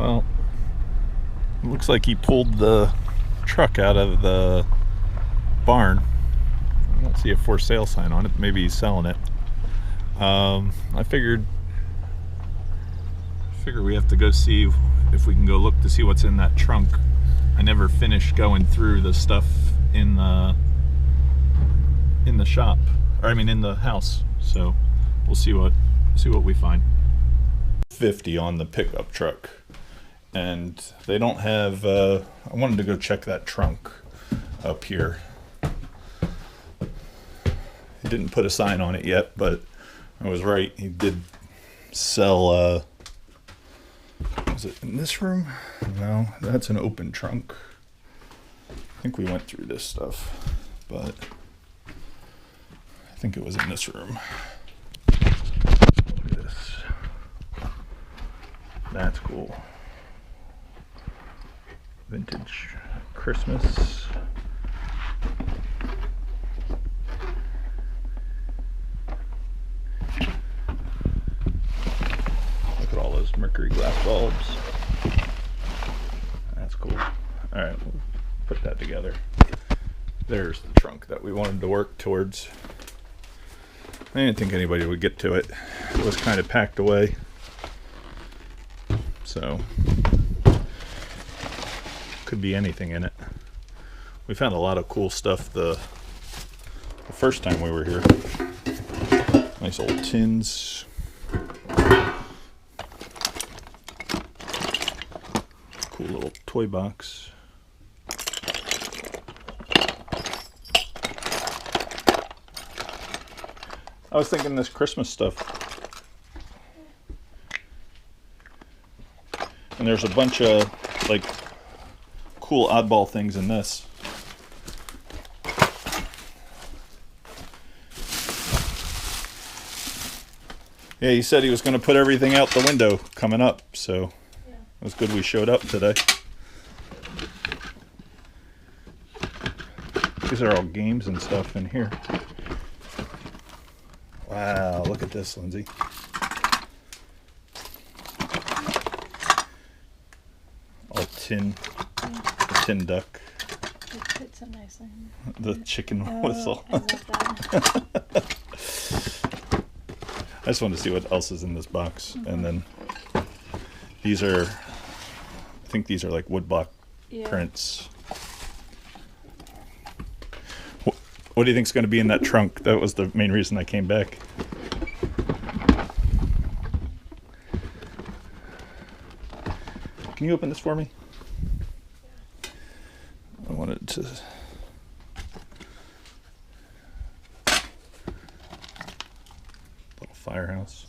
Well, it looks like he pulled the truck out of the barn. I don't see a for sale sign on it. Maybe he's selling it. I figured we have to go see if we can go look to see what's in that trunk. I never finished going through the stuff in the shop, or I mean in the house. So we'll see what we find. 50 on the pickup truck, and they don't have. I wanted to go check that trunk up here. He didn't put a sign on it yet, but I was right. He did sell. Was it in this room? No, that's an open trunk. I think we went through this stuff, but I think it was in this room. Look at this. That's cool. Vintage Christmas. Look at all those mercury glass bulbs. That's cool. All right, we'll put that together. There's the trunk that we wanted to work towards. I didn't think anybody would get to it. It was kind of packed away. So, could be anything in it. We found a lot of cool stuff the first time we were here. Nice old tins. Cool little toy box. I was thinking this Christmas stuff. And there's a bunch of like cool oddball things in this. Yeah, he said he was going to put everything out the window coming up, so yeah. It was good we showed up today. These are all games and stuff in here. Wow, look at this, Lindsay. All tin, the tin duck. It fits so nicely. The chicken whistle. I love that. I just wanted to see what else is in this box. Mm-hmm. And then these are, I think these are like woodblock prints. What do you think is going to be in that trunk? That was the main reason I came back. Can you open this for me? I wanted to... Little firehouse.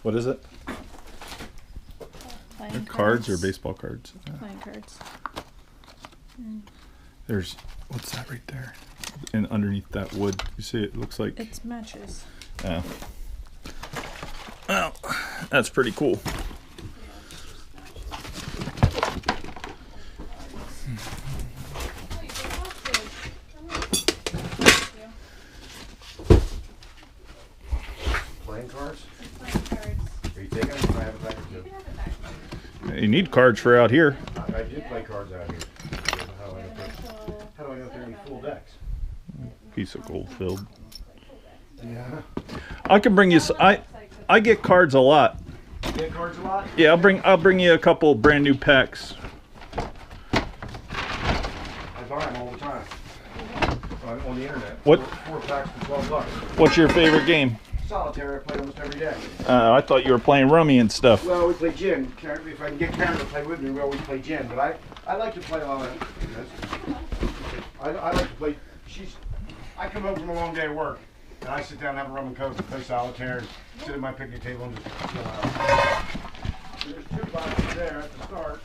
What is it? Playing cards or baseball cards? Playing cards. There's... What's that right there? And underneath that wood, you see it looks like... It's matches. Yeah. Well, that's pretty cool. Playing cards? Playing cards. Are you taking them? I have a bag too. You need cards for out here. I did play cards out here. How do I know if they're any full decks? Piece of gold filled. Yeah. I can bring you. I get cards a lot. You get cards a lot? Yeah, I'll bring you a couple brand new packs. I buy them all the time. On the internet. What? 4 packs for $12. What's your favorite game? Solitaire. I play almost every day. I thought you were playing rummy and stuff. Well, we play gin. If I can get Karen to play with me, we always play gin. But I like to play a lot of. I like to play. I come home from a long day of work, and I sit down and have a rum and coke and play solitaire, and sit at my picnic table and just chill out. So there's 2 boxes there at the start.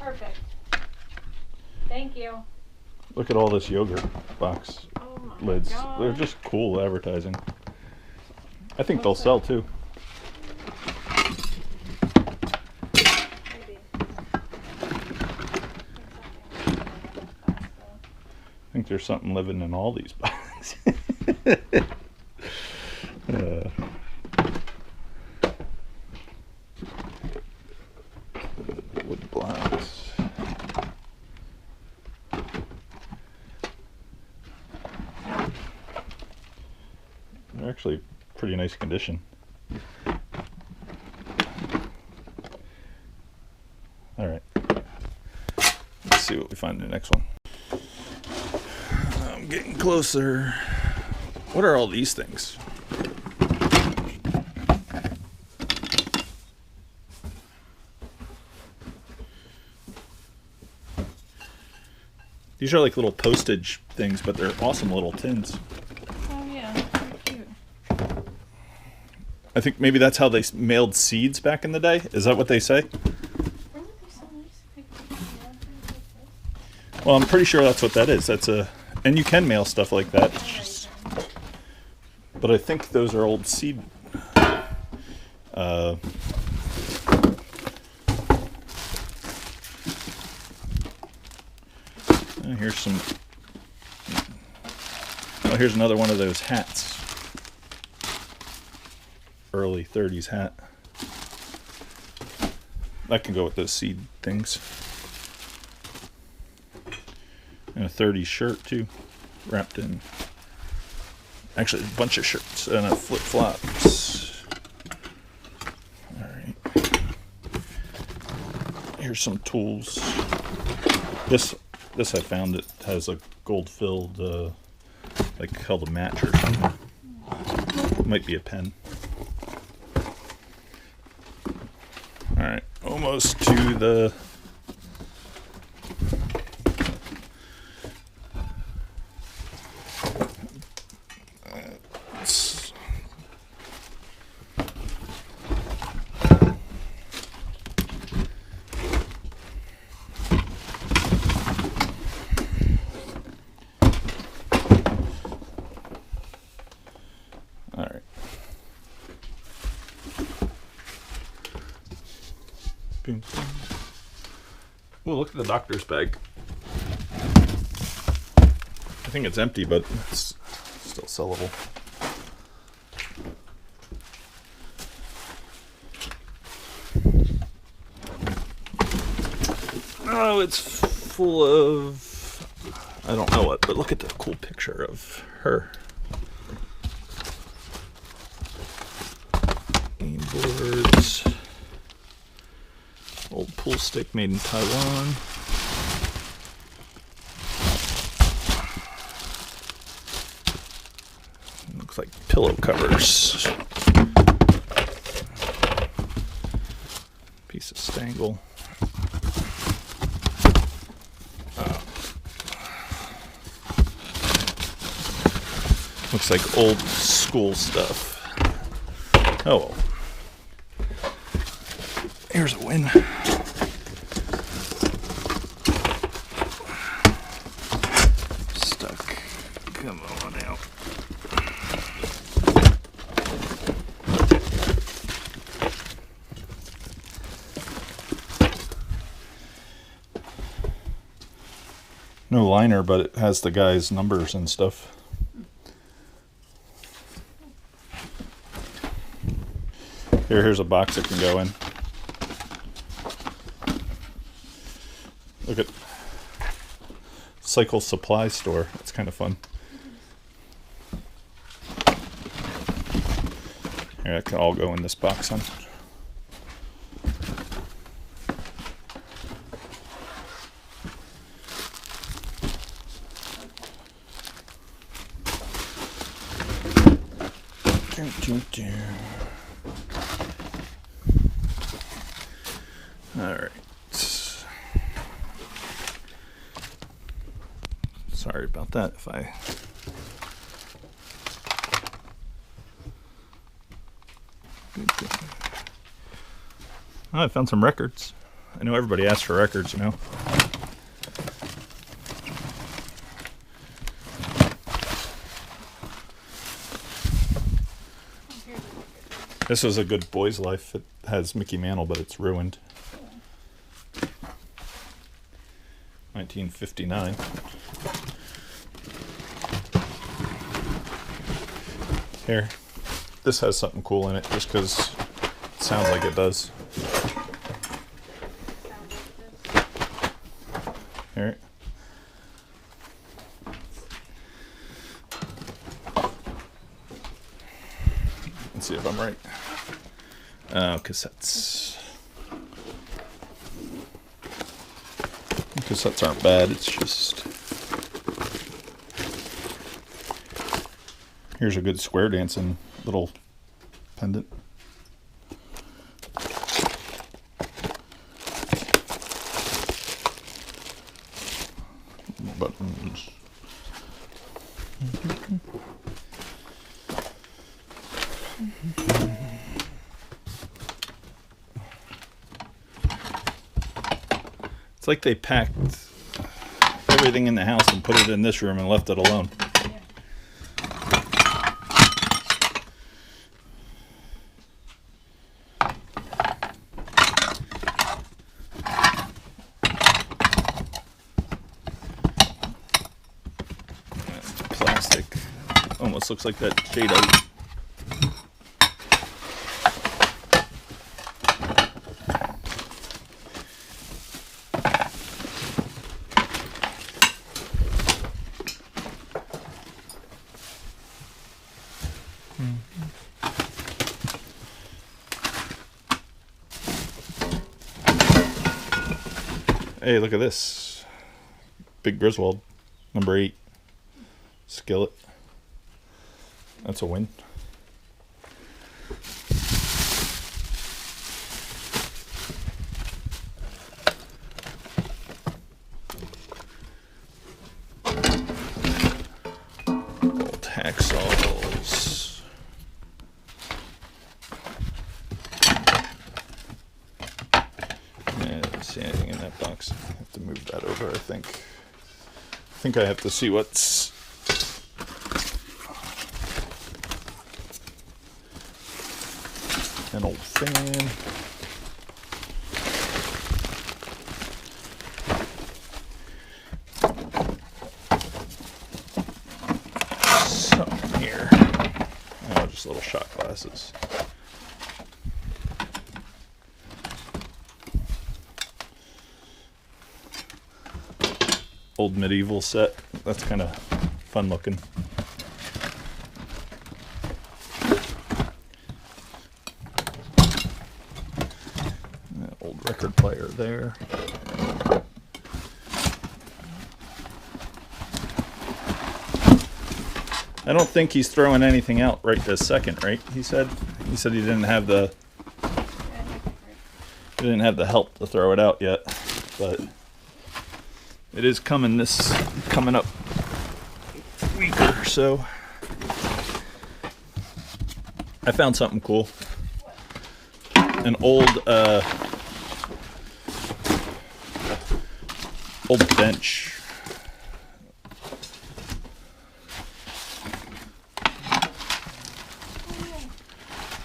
Perfect. Thank you. Look at all this yogurt box lids. God. They're just cool advertising. I think they'll sell too. Maybe. I think there's something living in all these boxes. Wood blocks. They're actually pretty nice condition. All right. Let's see what we find in the next one. I'm getting closer. What are all these things? These are like little postage things, but they're awesome little tins. Oh yeah, very cute. I think maybe that's how they mailed seeds back in the day. Is that what they say? Well, I'm pretty sure that's what that is. That's a, and you can mail stuff like that. It's just, but I think those are old seed. Here's some. Oh, here's another one of those hats. Early 30s hat. That can go with those seed things. And a 30s shirt too, wrapped in. Actually, a bunch of shirts and a flip-flops. All right. Here's some tools. This I found, it has a gold-filled, like held a match or something. Might be a pen. All right, almost to the. Well, look at the doctor's bag. I think it's empty, but it's still sellable. Oh, it's full of, I don't know what, but look at the cool picture of her. Game boards. Old pool stick made in Taiwan. Looks like pillow covers. Piece of stangle. Looks like old school stuff. Oh well. Here's a win. Stuck. Come on out. No liner, but it has the guy's numbers and stuff. Here's a box it can go in. Look at Cycle Supply Store. That's kind of fun. Here, that can all go in this box, huh? All right. Sorry about that if I... Oh, I found some records. I know everybody asks for records, you know. This was A Good Boy's Life. It has Mickey Mantle, but it's ruined. 1959. Here, this has something cool in it just because it sounds like it does. All right. Let's see if I'm right. Cassettes. Cassettes aren't bad. It's just here's a good square dancing little pendant. Buttons. It's like they packed everything in the house and put it in this room and left it alone. Plastic. Almost looks like that jadeite. Hey, look at this. Big Griswold, number 8. Skillet. That's a win. Old hacksaws. Yeah, I didn't see anything in that box. I have to move that over, I think. I think I have to see what's... An old fan. Something here. Oh, just little shot glasses. Old medieval set. That's kind of fun looking. Old record player there. I don't think he's throwing anything out right this second, right? He said he didn't have the help to throw it out yet, but it is coming up week or so. I found something cool. An old bench.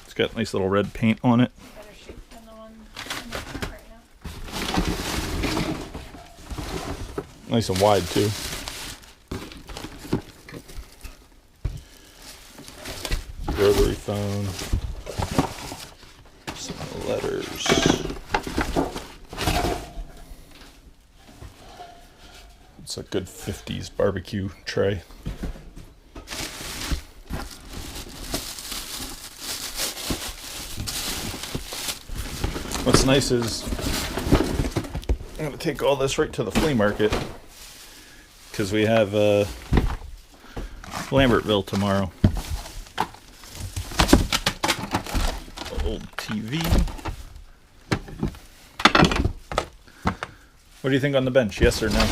It's got nice little red paint on it. Better shape than the one in the front right now. Nice and wide too. Rotary phone. Some letters. It's a good 50s barbecue tray. What's nice is I'm going to take all this right to the flea market because we have Lambertville tomorrow. Old TV. What do you think on the bench? Yes or no?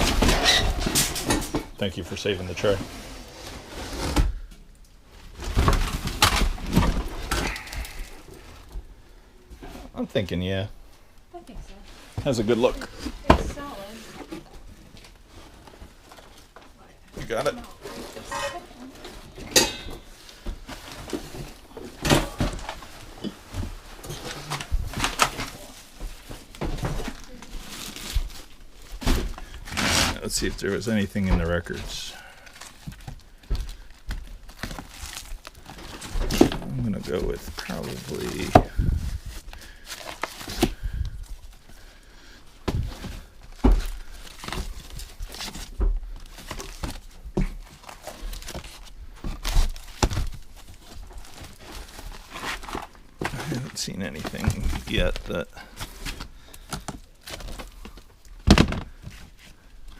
Thank you for saving the tray. I'm thinking, yeah. I think so. Has a good look. It's solid. You got it? No, right this second. Let's see if there was anything in the records. I'm gonna go with probably seen anything yet that...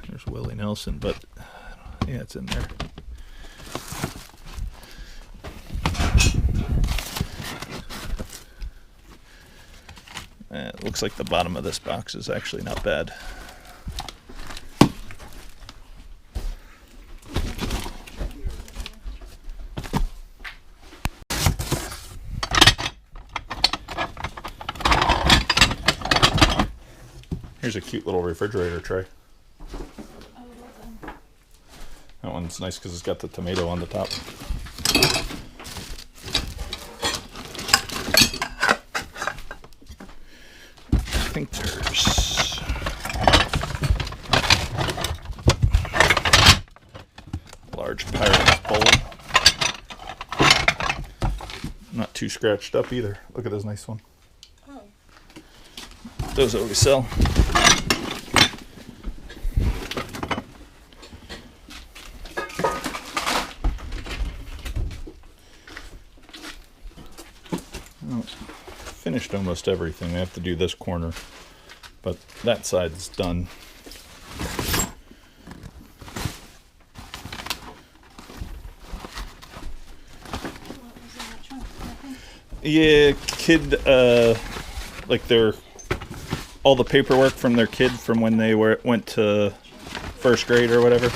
There's Willie Nelson, but yeah, it's in there. It looks like the bottom of this box is actually not bad. Here's a cute little refrigerator tray. That one's nice because it's got the tomato on the top. I think there's a large pirate bowl. Not too scratched up either. Look at this nice one. Oh. Those always sell. Finished almost everything. I have to do this corner, but that side's done. What was in that trunk? Nothing? Yeah, kid, like all the paperwork from their kid from when they went to first grade or whatever.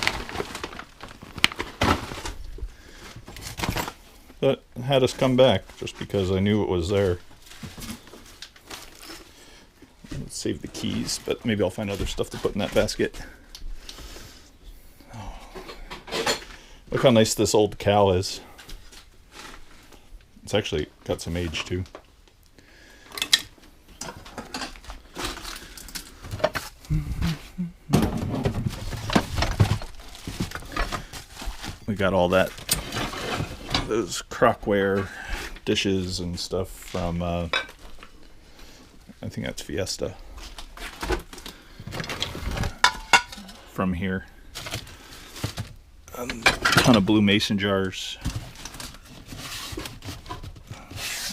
But had us come back just because I knew it was there. Let's save the keys, but maybe I'll find other stuff to put in that basket. Oh. Look how nice this old cow is. It's actually got some age too. We got all those crockware dishes and stuff from I think that's Fiesta from here. A ton of blue mason jars.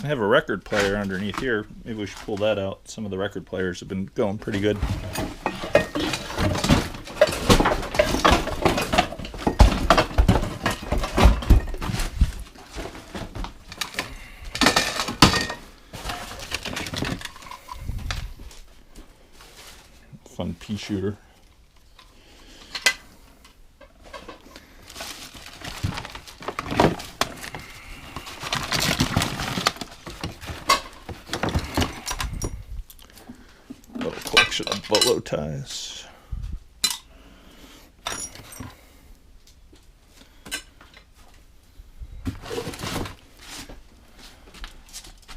I have a record player underneath here. Maybe we should pull that out. Some of the record players have been going pretty good. Fun pea shooter. Little collection of bolo ties.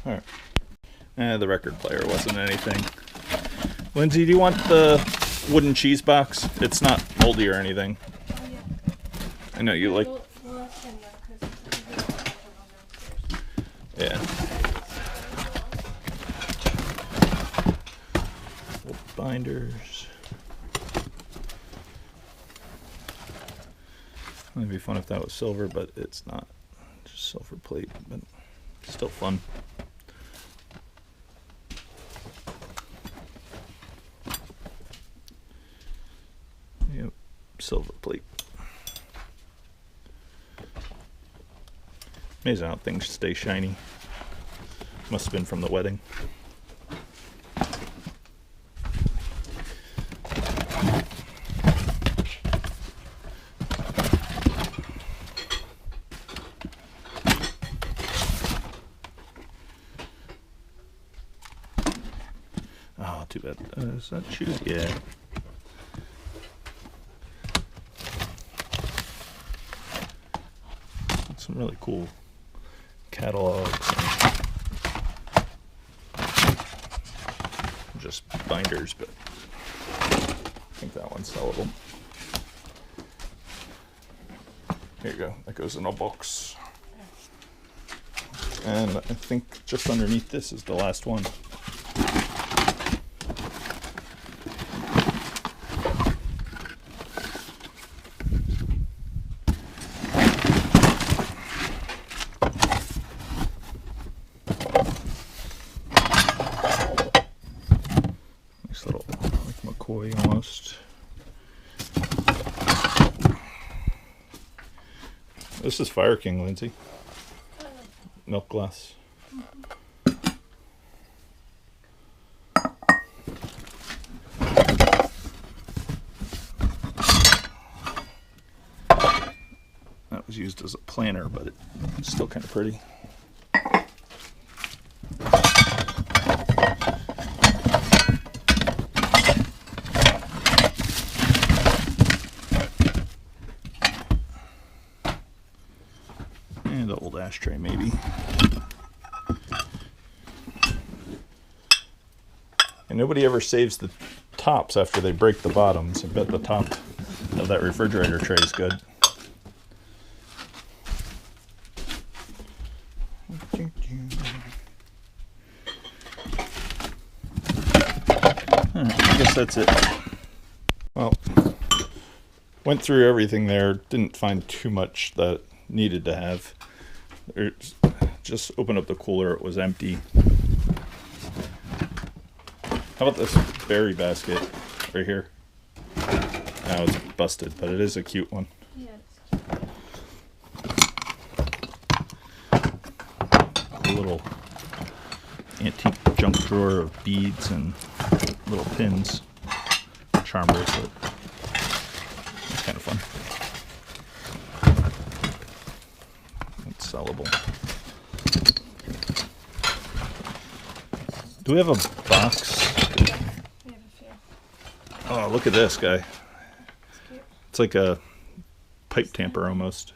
All right. The record player wasn't anything. Lindsay, do you want the wooden cheese box? It's not moldy or anything. Oh, yeah. I know you like... We'll ask him then, 'cause he's gonna have to go downstairs. Yeah. Little binders. It'd be fun if that was silver, but it's not. Just silver plate, but still fun. Yep, silver plate. Amazing how things stay shiny. Must have been from the wedding. Oh, too bad. Is that shoes? Yeah. Some really cool catalogs and just binders, but I think that one's sellable. Here you go. That goes in a box. And I think just underneath this is the last one. like McCoy almost. This is Fire King, Lindsay. Milk glass. That was used as a planter, but it's still kind of pretty. And the old ashtray, maybe. And nobody ever saves the tops after they break the bottoms. I bet the top of that refrigerator tray is good. I guess that's it. Well, went through everything there. Didn't find too much that needed to have. Just opened up the cooler. It was empty. How about this berry basket right here? Now it's busted, but it is a cute one. Yeah, A little antique junk drawer of beads and little pins. Charm bracelet. It's kind of fun. It's sellable. Do we have a box? we have a few. Oh, look at this guy. It's cute. It's like a pipe tamper almost.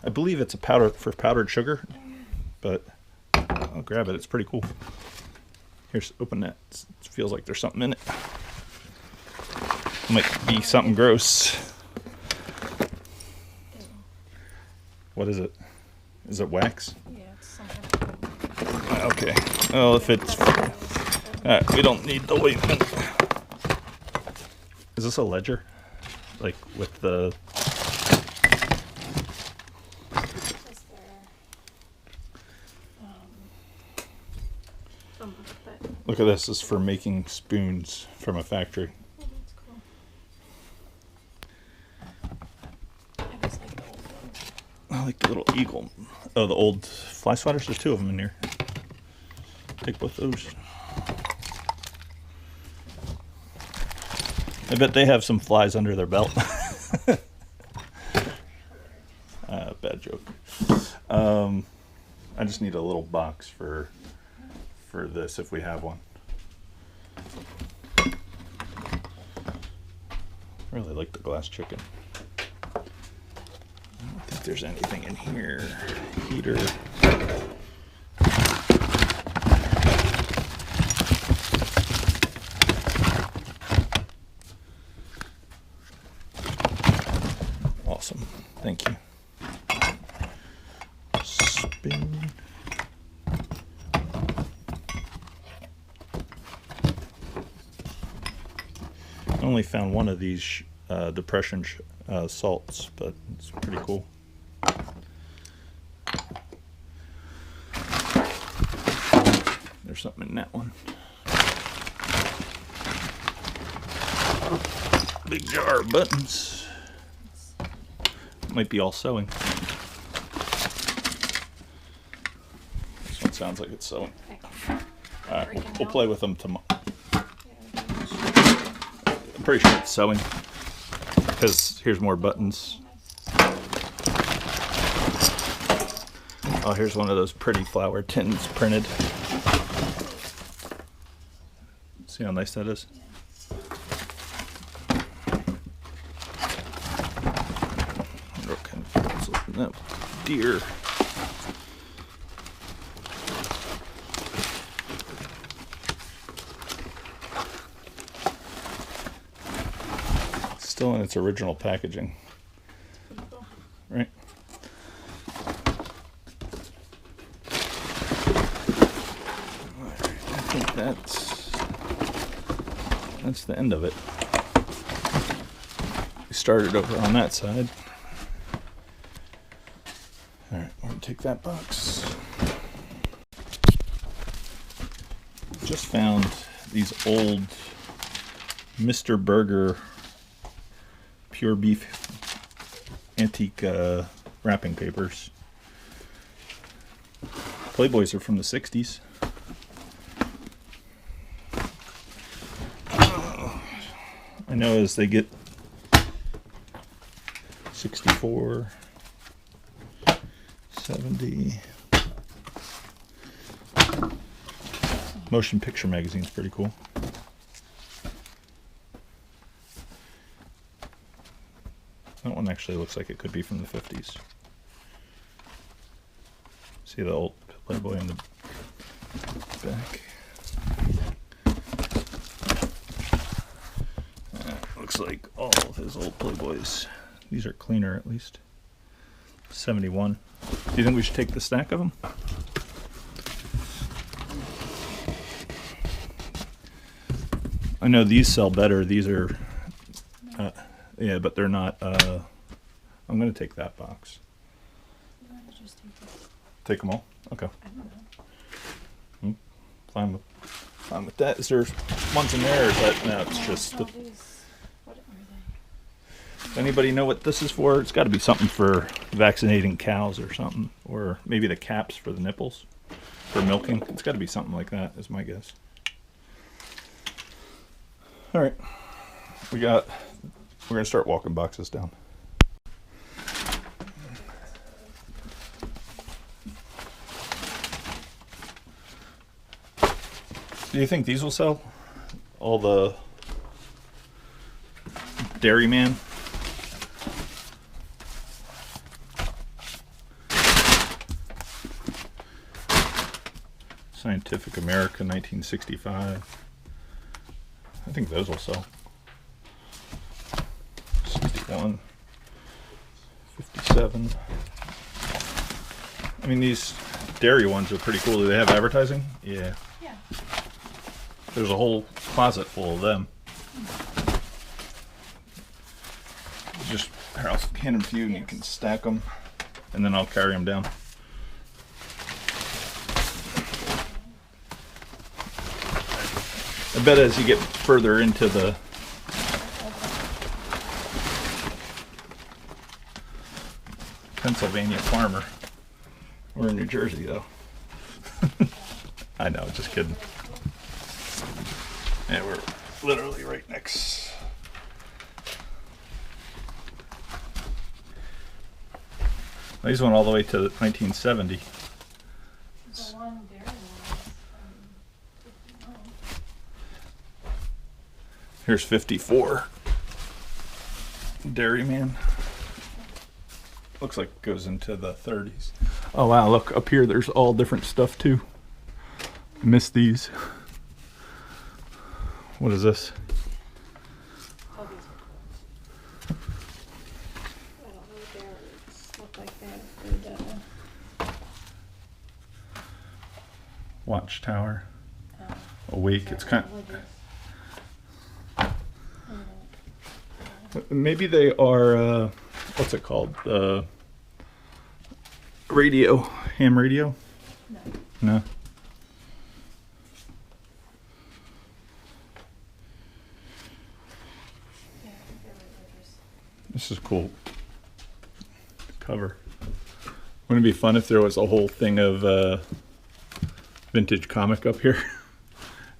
I believe it's a powder for powdered sugar, but I'll grab it. It's pretty cool. Here's, open that. It feels like there's something in it. Might be something gross. Ew. What is it? Is it wax? Yeah, it's something. Okay. Well, if it's... we don't need the ointment. Is this a ledger? Like with the... Is there, but Look at this. This is for making spoons from a factory. oh, that's cool. I just like the old ones. I like the little eagle. Oh, the old fly swatters. There's two of them in here. Take both those. I bet they have some flies under their belt. Bad joke. I just need a little box for this if we have one. Really like the glass chicken. I don't think there's anything in here. Heater. Awesome. Thank you. Spin. I only found one of these depression salts, but it's pretty cool. There's something in that one. Big jar of buttons. Might be all sewing. This one sounds like it's sewing. Alright, we'll play with them tomorrow. I'm pretty sure it's sewing. Because here's more buttons. Oh, here's one of those pretty flower tins printed. See how nice that is? What kind of let's open that deer. Still in its original packaging, right? Alright, I think that's the end of it. We started over on that side. Alright, we're gonna take that box. Just found these old Mr. Burger pure beef antique wrapping papers. Playboys are from the 60s. I know as they get 64, 70. Motion Picture Magazine's pretty cool. That one actually looks like it could be from the 50s. See the old Playboy in the back. Looks like all of his old Playboys. These are cleaner at least. 71. Do you think we should take the stack of them? I know these sell better. These are, yeah, but they're not. I'm going to take that box. You want to just take this? Take them all? Okay. I don't know. Fine with that. Is there ones in there, or is that, no, it's just the, What are they? does anybody know what this is for? It's got to be something for vaccinating cows or something, or maybe the caps for the nipples for milking. It's got to be something like that, is my guess. All right, we're gonna start walking boxes down. Do you think these will sell? All the Dairyman? Scientific America, 1965. I think those will sell. 61. 57. I mean, these dairy ones are pretty cool. Do they have advertising? Yeah. Yeah. There's a whole closet full of them. Just, here, I'll hand them to you and you can stack them, and then I'll carry them down. I bet as you get further into the Pennsylvania farmer, we're in New Jersey though. I know, just kidding. Yeah, we're literally right next. These went all the way to 1970. The one there was 59. Here's 54. Dairyman. Looks like it goes into the 30s. Oh wow, look up here, there's all different stuff too. Missed these. What is this? Oh, these are cool. I don't know what they are. They look like they're Watchtower. Awake. It's kind of, maybe they are, what's it called? Radio. Ham radio? No. No. Yeah, I think they're religious. This is cool. Cover. Wouldn't it be fun if there was a whole thing of vintage comic up here?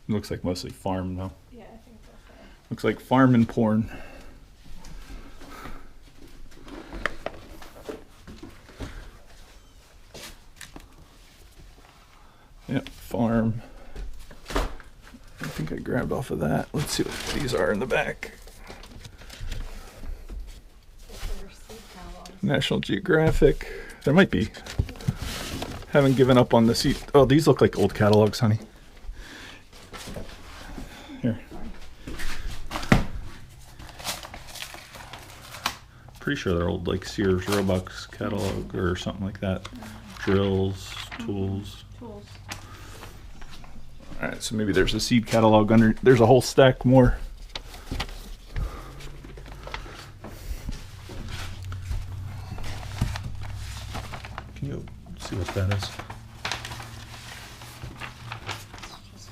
It looks like mostly farm though. Yeah, I think that's right. Looks like farm and porn. Yep, farm. I think I grabbed off of that. Let's see what these are in the back. National Geographic. There might be. Haven't given up on the seat. Oh, these look like old catalogs, honey. Here. Pretty sure they're old, like Sears Roebuck's catalog or something like that. Drills, tools. Tools. All right, so maybe there's a seed catalog under. There's a whole stack more. Can you see what that is? It's just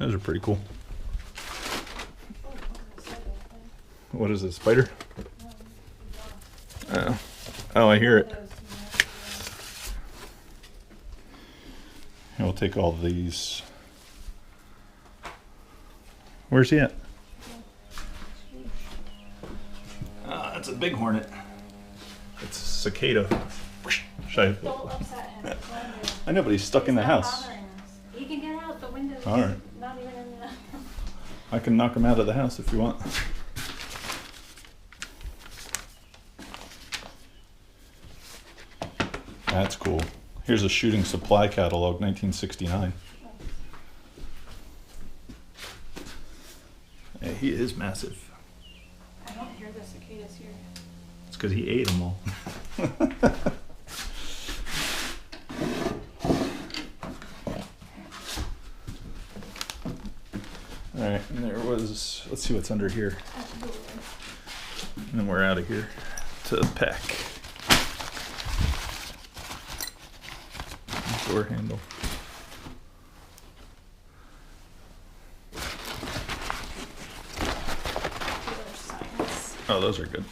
Those are pretty cool. Oh, look at the cycle thing. What is it, spider? No, Oh, I hear those, it. yeah. We'll take all these. Where's he at? That's a big hornet. It's a cicada. Should Don't upset him. It's all good. I know, but he's stuck in the He's not house. bothering us. He can get out the window. All right. Not even in the. I can knock him out of the house if you want. That's cool. Here's a shooting supply catalog, 1969. Yeah, he is massive. I don't hear the cicadas here. It's because he ate them all. All right, and there was, let's see what's under here. Absolutely. And then we're out of here to the pack. Door handle. Dealer signs. Oh, those are good.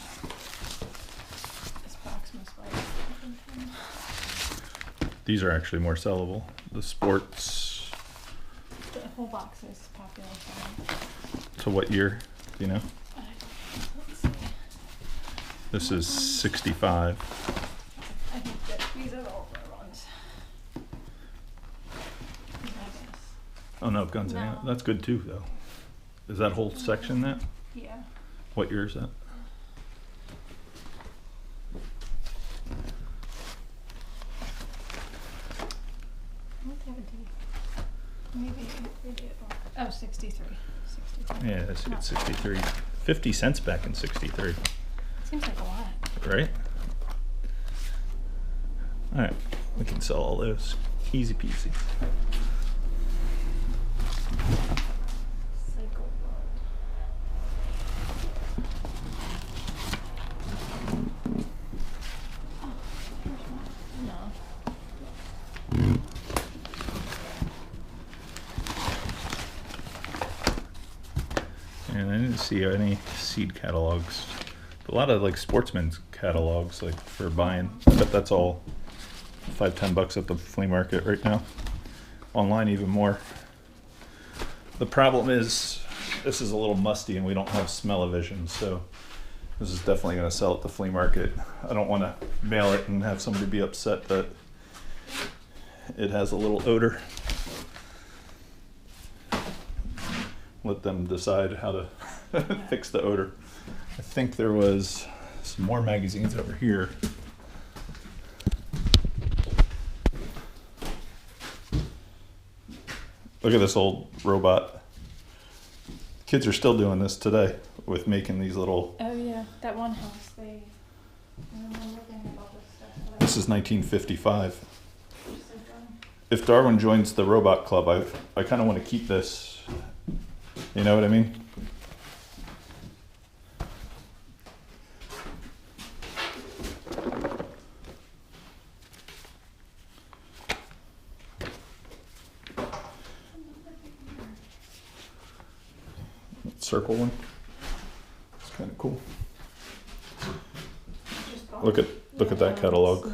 This box must weigh something. These are actually more sellable. The sports, The whole box is popular sign. to what year? Do you know? Let's see. This is 65. I think that these are the older ones. I guess. Oh no, guns and No. ammo. That's good too, though. Is that whole section that? Yeah. What year is that? I don't have a date. Maybe it will. Oh, 63. 63. Yeah, I see Not it's bad. 63. 50 cents back in 63, Seems like a lot. right? All right, we can sell all those. Easy peasy. Cycle world. Oh, here's one. No. And I didn't see any seed catalogs. A lot of like sportsman's catalogs, like for buying. But that's all $5-10 at the flea market right now. Online even more. The problem is this is a little musty and we don't have smell-o-vision, so this is definitely going to sell at the flea market. I don't want to mail it and have somebody be upset that it has a little odor. Let them decide how to fix the odor. I think there was some more magazines over here. Look at this old robot. Kids are still doing this today with making these little. Oh yeah, that one house they. I remember looking about this stuff. This is 1955. Just like, If Darwin joins the robot club, I kind of want to keep this. You know what I mean? That circle one. It's kind of cool. just Look at that catalog.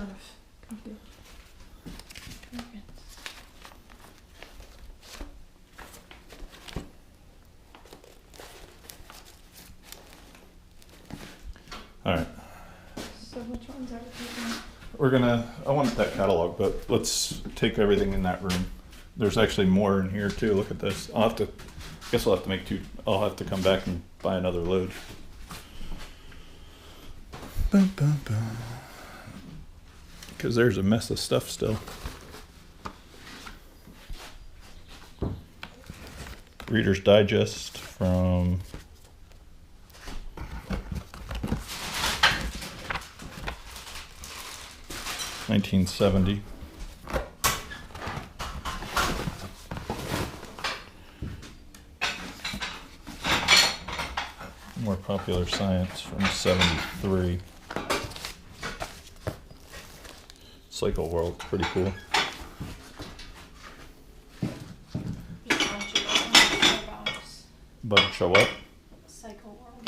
All right. So which ones are we I want that catalog, but let's take everything in that room. There's actually more in here too. Look at this. I guess I'll have to make two. I'll have to come back and buy another load. Because there's a mess of stuff still. Reader's Digest from $1970. More Popular Science from '73. Cycle World, pretty cool. Just a bunch of Bunch of what? Cycle World.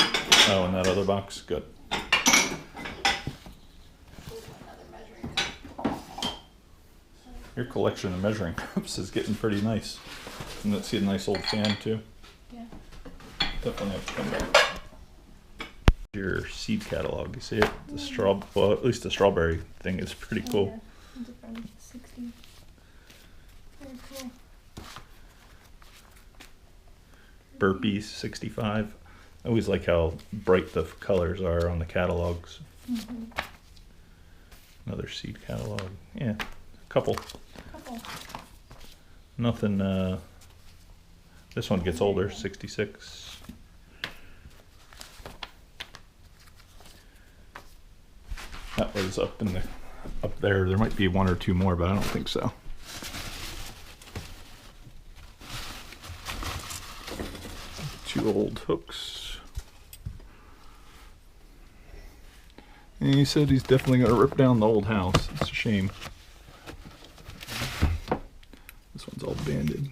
Oh, in that other box? Good. Another measuring cup. Your collection of measuring cups is getting pretty nice. And let's see a nice old fan too. Yeah. Definitely have to come back. Your seed catalog, you see it? The well, at least the strawberry thing is pretty cool. Yeah. Different 60. Very cool. Burpees 65. I always like how bright the colors are on the catalogs. Mm-hmm. Another seed catalog. Yeah, a couple. Couple. Nothing, this one gets older, 66. That was up there. There might be one or two more, but I don't think so. Two old hooks. And he said he's definitely going to rip down the old house. It's a shame. This one's all banded.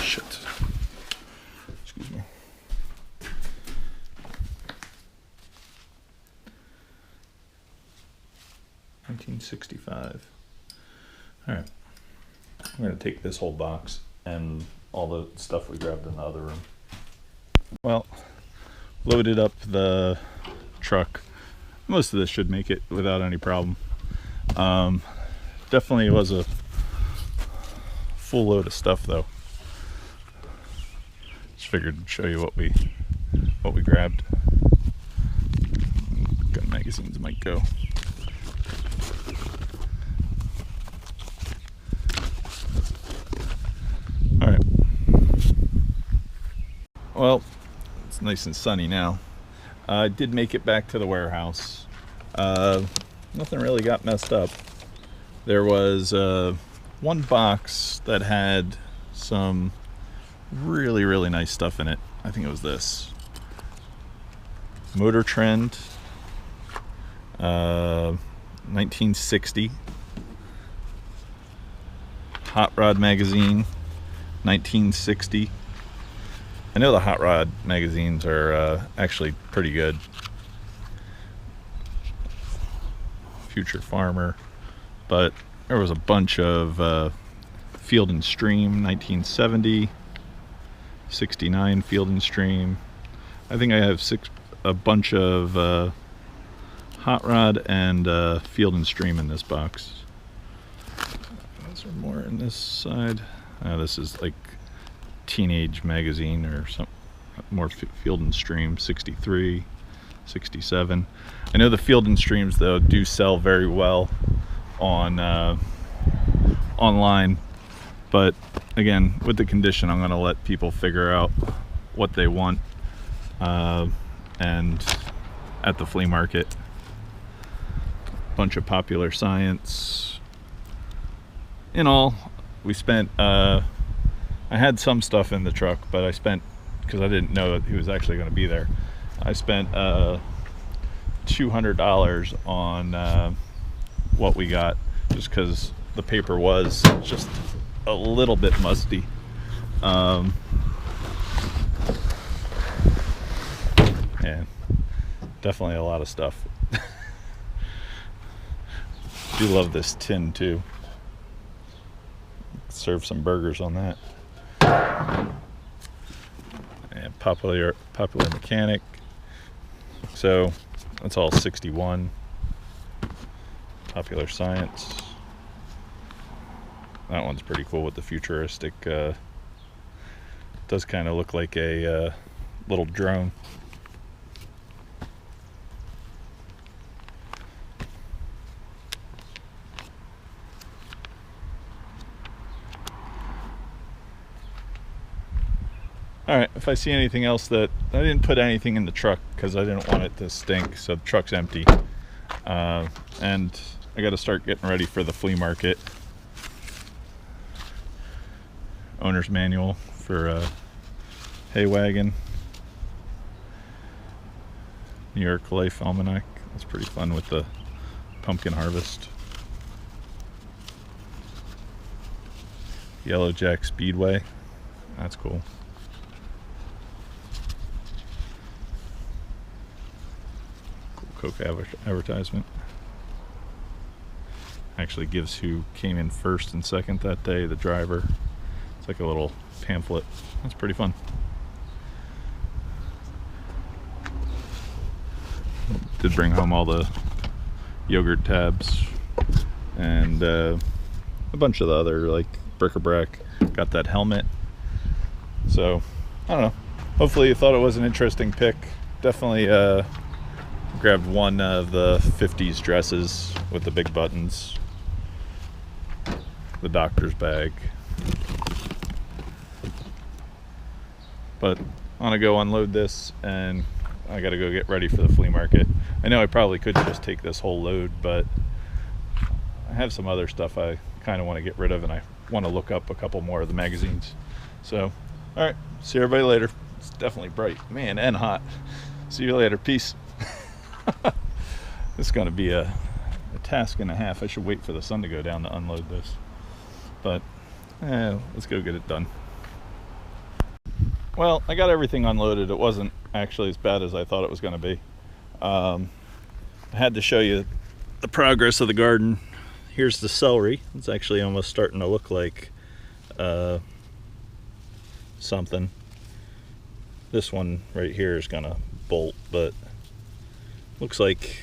Shit. Excuse me. $1965. All right. I'm going to take this whole box and all the stuff we grabbed in the other room. Well, loaded up the truck. Most of this should make it without any problem. Definitely was a full load of stuff though. Just figured I'd show you what we grabbed. Gun magazines might go. Alright. Well, it's nice and sunny now. I did make it back to the warehouse. Nothing really got messed up. There was one box that had some really, really nice stuff in it. I think it was this. Motor Trend, 1960. Hot Rod Magazine, 1960. I know the Hot Rod magazines are actually pretty good. Future Farmer, but there was a bunch of Field and Stream, 1970, 69 Field and Stream. I think I have a bunch of Hot Rod and Field and Stream in this box. Is there more in this side? This is like Teenage Magazine or some more Field and Stream, 63, 67. I know the Field and Streams though do sell very well on online, but again, with the condition, I'm going to let people figure out what they want and at the flea market. Bunch of Popular Science. In all, we spent I had some stuff in the truck, but I spent, because I didn't know that he was actually going to be there, I spent $200 on what we got, just because the paper was just a little bit musty. Yeah, definitely a lot of stuff. Do love this tin too. Serve some burgers on that. And popular Mechanic. So that's all 61. Popular Science. That one's pretty cool with the futuristic. Does kind of look like a little drone. Alright, if I see anything else that... I didn't put anything in the truck because I didn't want it to stink, so the truck's empty. And I got to start getting ready for the flea market. Owner's manual for hay wagon. New York Life Almanac. That's pretty fun with the pumpkin harvest. Yellow Jack Speedway. That's cool. Coke advertisement. Actually gives who came in first and second that day, the driver. It's like a little pamphlet. That's pretty fun. Did bring home all the yogurt tabs and a bunch of the other like bric-a-brac. Got that helmet. So I don't know. Hopefully you thought it was an interesting pick. Definitely grabbed one of the 50s dresses with the big buttons. The doctor's bag. But I'm gonna go unload this and I gotta go get ready for the flea market. I know I probably could just take this whole load, but I have some other stuff I kind of want to get rid of, and I want to look up a couple more of the magazines. So, all right, see everybody later. It's definitely bright, man, and hot. See you later. Peace. This is going to be a task and a half. I should wait for the sun to go down to unload this, but let's go get it done. Well, I got everything unloaded. It wasn't actually as bad as I thought it was going to be. I had to show you the progress of the garden. Here's the celery. It's actually almost starting to look like something. This one right here is gonna bolt, but looks like,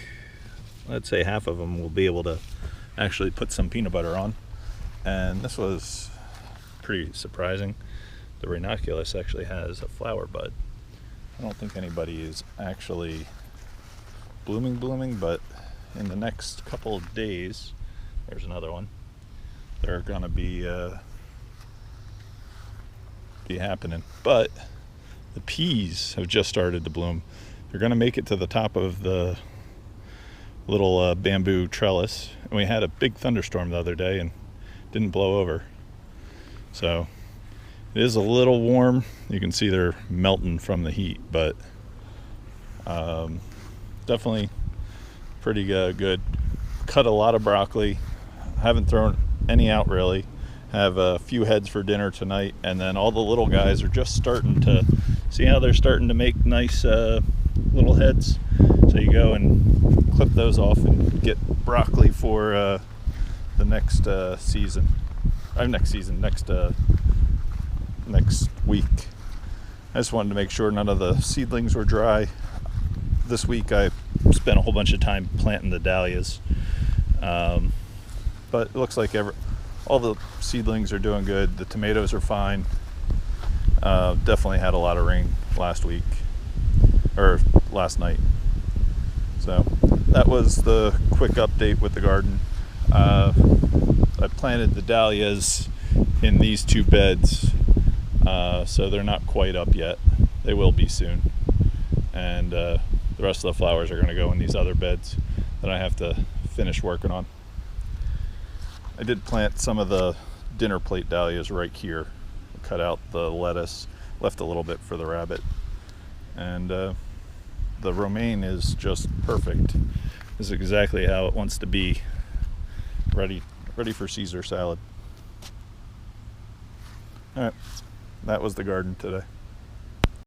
let's say half of them will be able to actually put some peanut butter on. And this was pretty surprising. The ranunculus actually has a flower bud. I don't think anybody is actually blooming, but in the next couple of days, there's another one. They're gonna be happening. But the peas have just started to bloom. They're gonna make it to the top of the little bamboo trellis. And we had a big thunderstorm the other day and didn't blow over. So it is a little warm. You can see they're melting from the heat, but definitely pretty good. Cut a lot of broccoli. Haven't thrown any out really. Have a few heads for dinner tonight, and then all the little guys are just starting to see how they're starting to make nice little heads. So you go and clip those off and get broccoli for the next season. Next week. I just wanted to make sure none of the seedlings were dry. This week I spent a whole bunch of time planting the dahlias, but it looks like all the seedlings are doing good. The tomatoes are fine. Definitely had a lot of rain last night. So that was the quick update with the garden. I planted the dahlias in these two beds, so they're not quite up yet. They will be soon. And the rest of the flowers are going to go in these other beds that I have to finish working on. I did plant some of the dinner plate dahlias right here. Cut out the lettuce, left a little bit for the rabbit. And the romaine is just perfect. This is exactly how it wants to be. Ready for Caesar salad. All right, that was the garden today.